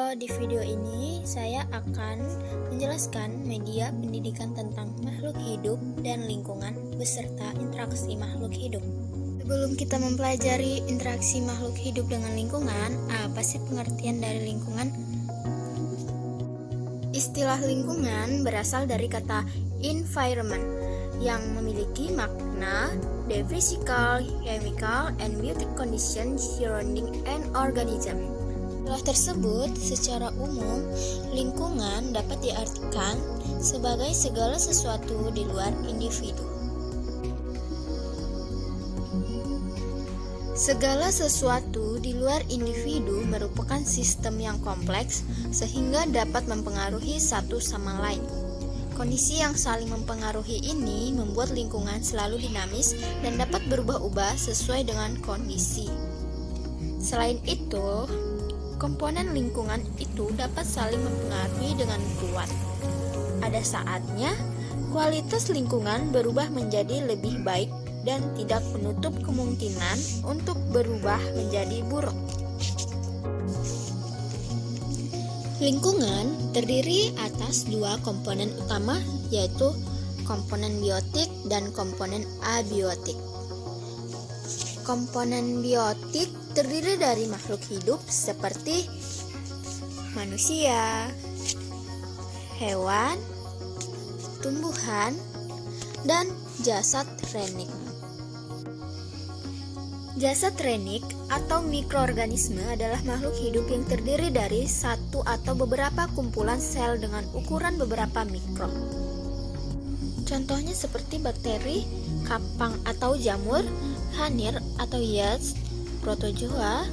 Halo, di video ini saya akan menjelaskan media pendidikan tentang makhluk hidup dan lingkungan beserta interaksi makhluk hidup. Sebelum kita mempelajari interaksi makhluk hidup dengan lingkungan, apa sih pengertian dari lingkungan? Istilah lingkungan berasal dari kata environment yang memiliki makna the physical, chemical, and biotic conditions surrounding an organism. Setelah tersebut, secara umum, lingkungan dapat diartikan sebagai segala sesuatu di luar individu. Segala sesuatu di luar individu merupakan sistem yang kompleks sehingga dapat mempengaruhi satu sama lain. Kondisi yang saling mempengaruhi ini membuat lingkungan selalu dinamis dan dapat berubah-ubah sesuai dengan kondisi. Selain itu, komponen lingkungan itu dapat saling mempengaruhi dengan kuat. Ada saatnya, kualitas lingkungan berubah menjadi lebih baik dan tidak menutup kemungkinan untuk berubah menjadi buruk. Lingkungan terdiri atas dua komponen utama, yaitu komponen biotik dan komponen abiotik. Komponen biotik terdiri dari makhluk hidup seperti manusia, hewan, tumbuhan, dan jasad renik. Jasad renik atau mikroorganisme adalah makhluk hidup yang terdiri dari satu atau beberapa kumpulan sel dengan ukuran beberapa mikron. Contohnya seperti bakteri, kapang atau jamur, hanir atau yeast, protozoa,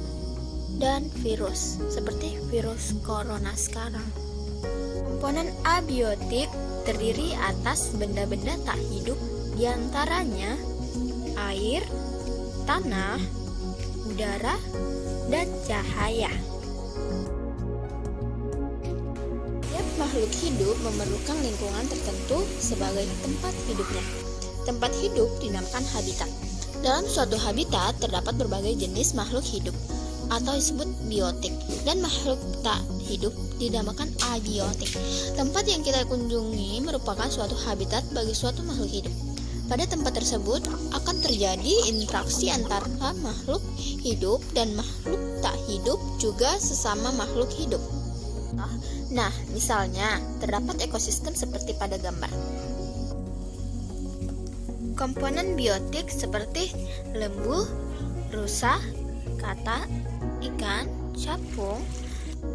dan virus seperti virus corona sekarang. Komponen abiotik terdiri atas benda-benda tak hidup, diantaranya air, tanah, udara, dan cahaya. Setiap makhluk hidup memerlukan lingkungan tertentu sebagai tempat hidupnya. Tempat hidup dinamakan habitat. Dalam suatu habitat terdapat berbagai jenis makhluk hidup atau disebut biotik, dan makhluk tak hidup dinamakan abiotik. Tempat yang kita kunjungi merupakan suatu habitat bagi suatu makhluk hidup. Pada tempat tersebut akan terjadi interaksi antara makhluk hidup dan makhluk tak hidup, juga sesama makhluk hidup. Nah, misalnya terdapat ekosistem seperti pada gambar. Komponen biotik seperti lembu, rusa, katak, ikan, capung,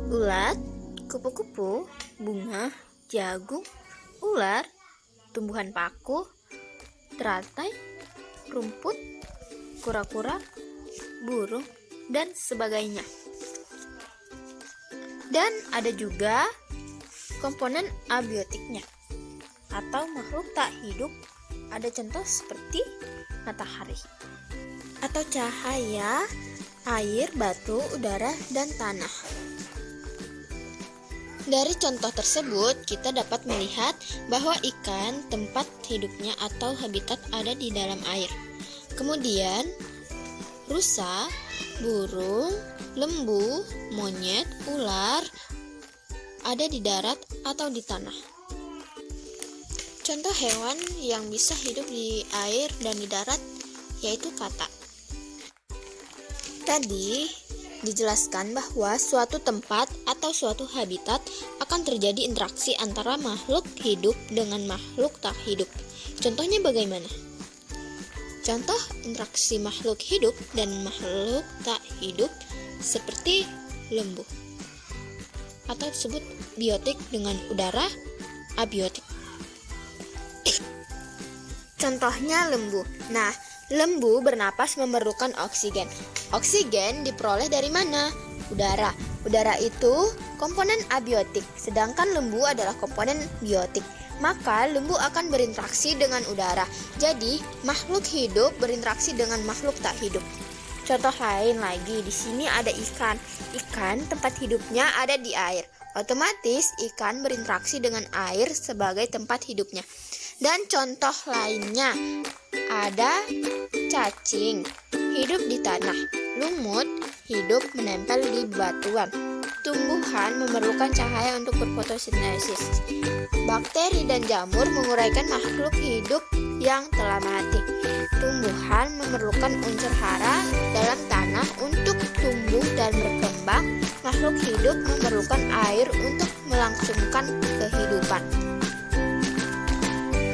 ulat, kupu-kupu, bunga, jagung, ular, tumbuhan paku, teratai, rumput, kura-kura, burung, dan sebagainya. Dan ada juga komponen abiotiknya atau makhluk tak hidup. Ada contoh seperti matahari atau cahaya, air, batu, udara, dan tanah. Dari contoh tersebut, kita dapat melihat bahwa ikan tempat hidupnya atau habitat ada di dalam air. Kemudian, rusa, burung, lembu, monyet, ular ada di darat atau di tanah. Contoh hewan yang bisa hidup di air dan di darat yaitu katak. Tadi dijelaskan bahwa suatu tempat atau suatu habitat akan terjadi interaksi antara makhluk hidup dengan makhluk tak hidup. Contohnya bagaimana? Contoh interaksi makhluk hidup dan makhluk tak hidup seperti lembu atau disebut biotik dengan udara, abiotik. Contohnya lembu. Nah, lembu bernapas memerlukan oksigen. Oksigen diperoleh dari mana? Udara. Udara itu komponen abiotik, sedangkan lembu adalah komponen biotik. Maka lembu akan berinteraksi dengan udara. Jadi, makhluk hidup berinteraksi dengan makhluk tak hidup. Contoh lain lagi, di sini ada ikan. Ikan tempat hidupnya ada di air. Otomatis ikan berinteraksi dengan air sebagai tempat hidupnya. Dan contoh lainnya ada cacing hidup di tanah, lumut hidup menempel di batuan. tumbuhan memerlukan cahaya untuk berfotosintesis. Bakteri dan jamur menguraikan makhluk hidup yang telah mati. Tumbuhan memerlukan unsur hara dalam tanah untuk tumbuh dan berkembang. Makhluk hidup memerlukan air untuk melangsungkan kehidupan.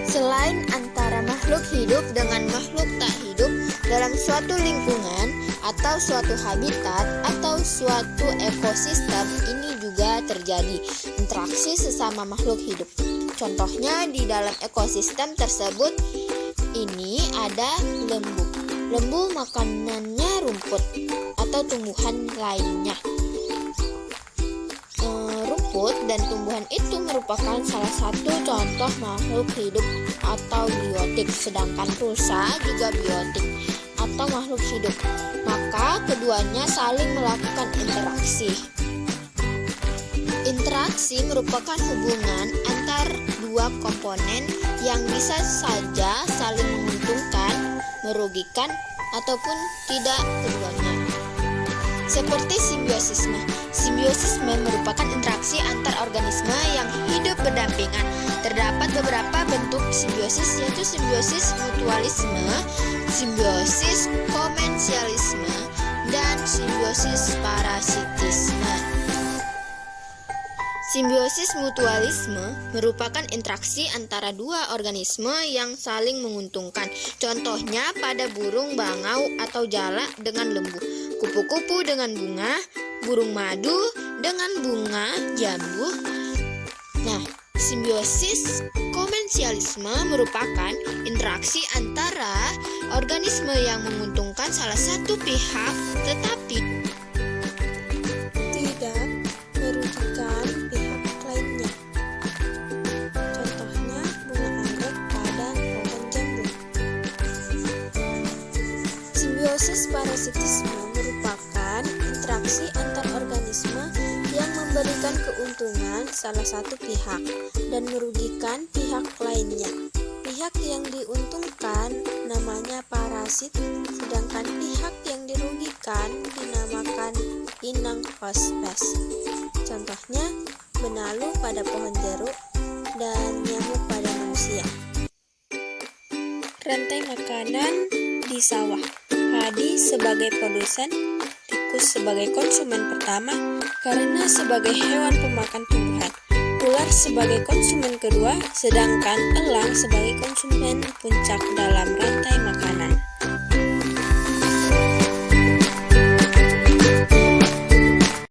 Selain antara makhluk hidup dengan makhluk tak hidup dalam suatu lingkungan atau suatu habitat atau suatu ekosistem, ini juga terjadi interaksi sesama makhluk hidup. Contohnya di dalam ekosistem tersebut ini ada lembu. Lembu makanannya rumput atau tumbuhan lainnya. Rumput dan tumbuhan itu merupakan salah satu contoh makhluk hidup atau biotik, sedangkan rusa juga biotik atau makhluk hidup. Maka keduanya saling melakukan interaksi. Interaksi merupakan hubungan antar dua komponen yang bisa saja saling menguntungkan, merugikan, ataupun tidak keduanya. Seperti simbiosisme. Simbiosisme merupakan interaksi antar organisme yang hidup berdampingan. Terdapat beberapa bentuk simbiosis, yaitu simbiosis mutualisme, simbiosis komensialisme, dan simbiosis parasitisme. Simbiosis mutualisme merupakan interaksi antara dua organisme yang saling menguntungkan. Contohnya pada burung bangau atau jalak dengan lembu, kupu-kupu dengan bunga, burung madu dengan bunga jambu. Nah, simbiosis komensialisme merupakan interaksi antara organisme yang menguntungkan salah satu pihak tetapi tidak merugikan pihak lainnya. Contohnya bunga anggrek pada pohon jambu. Simbiosis parasitisme merupakan interaksi antar organisme yang memberikan keuntungan salah satu pihak dan merugikan pihak lainnya. Pihak yang diuntungkan namanya parasit, sedangkan pihak yang dirugikan dinamakan inang hospes. Contohnya benalu pada pohon jeruk dan nyamuk pada manusia. Rantai makanan di sawah. Padi sebagai produsen, tikus sebagai konsumen pertama karena sebagai hewan pemakan tumbuhan, ular sebagai konsumen kedua, sedangkan elang sebagai konsumen puncak dalam rantai makanan.